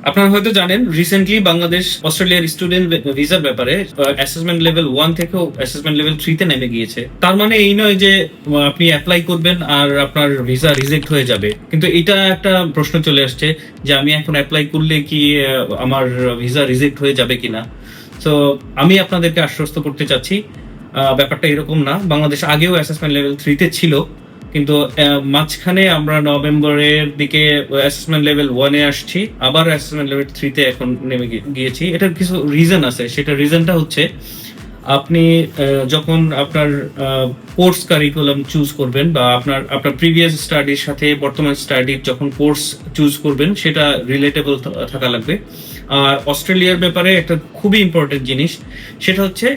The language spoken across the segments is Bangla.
আপনারা হয়তো জানেন রিসেন্টলি বাংলাদেশ অস্ট্রেলিয়ার স্টুডেন্ট ভিসার ব্যাপারে অ্যাসেসমেন্ট লেভেল 1 থেকেও অ্যাসেসমেন্ট লেভেল 3 তে নেমে গিয়েছে। তার মানে এই নয় যে আপনি অ্যাপ্লাই করবেন আর আপনার ভিসা রিজেক্ট হয়ে যাবে, কিন্তু এটা একটা প্রশ্ন চলে আসছে যে আমি এখন অ্যাপ্লাই করলে কি আমার ভিসা রিজেক্ট হয়ে যাবে কিনা। তো আমি আপনাদেরকে আশ্বস্ত করতে চাচ্ছি ব্যাপারটা এরকম না। বাংলাদেশ আগেও অ্যাসেসমেন্ট লেভেল 3 তে ছিল, কিন্তু মাঝখানে আমরা নভেম্বরের দিকে অ্যাসেসমেন্ট লেভেল 1 এ আসছি, আবার অ্যাসেসমেন্ট লেভেল 3 তে এখন নেমে গিয়েছি। এটার কিছু রিজন আছে। সেটা রিজনটা হচ্ছে আপনি যখন আপনার কোর্স কারিকুলাম চুজ করবেন বা আপনার প্রিভিয়াস স্টাডির সাথে বর্তমান স্টাডির যখন কোর্স চুজ করবেন সেটা রিলেটেবল থাকা লাগবে। আর অস্ট্রেলিয়ার ব্যাপারে একটা খুবই ইম্পর্টেন্ট জিনিস, সেটা হচ্ছে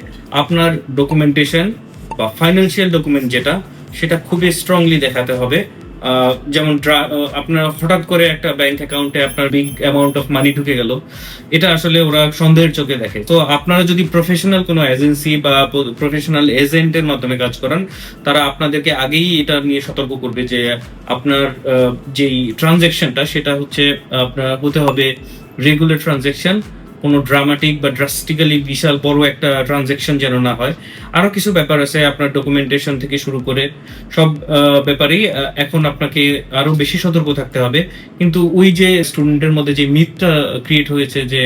আপনার ডকুমেন্টেশন বা ফাইন্যান্সিয়াল ডকুমেন্ট যেটা, সেটা খুবই স্ট্রংলি দেখাতে হবে। যেমন আপনার হঠাৎ করে একটা ব্যাংক অ্যাকাউন্টে আপনার বিগ অ্যামাউন্ট অফ মানি ঢুকে গেল, এটা আসলে ওরা সন্দেহের চোখে দেখে। তো আপনারা যদি প্রফেশনাল কোনো এজেন্সি বা প্রফেশনাল এজেন্টের মাধ্যমে কাজ করান, তারা আপনাদেরকে আগেই এটা নিয়ে সতর্ক করবে যে আপনার যেই ট্রানজ্যাকশনটা সেটা হচ্ছে আপনার হতে হবে রেগুলার ট্রানজ্যাকশন, কোনো ড্রামাটিক বা ড্রাস্টিক্যালি বিশাল বড় একটা ট্রানজ্যাকশন যেন না হয়। আরো কিছু ব্যাপার আছে, আপনার ডকুমেন্টেশন থেকে শুরু করে সব ব্যাপারেই এখন আপনাকে আরো বেশি সতর্ক থাকতে হবে। কিন্তু ওই যে স্টুডেন্টের মধ্যে যে মিথটা ক্রিয়েট হয়েছে যে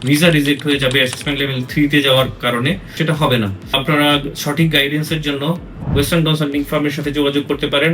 ভিসা রিজেক্ট হয়ে যাবে অ্যাসেসমেন্ট লেভেল 3 তে যাওয়ার কারণে, সেটা হবে না। আপনারা সঠিক গাইডেন্সের জন্য ওয়েস্টার্ন কনসাল্টিং ফার্মের সাথে যোগাযোগ করতে পারেন।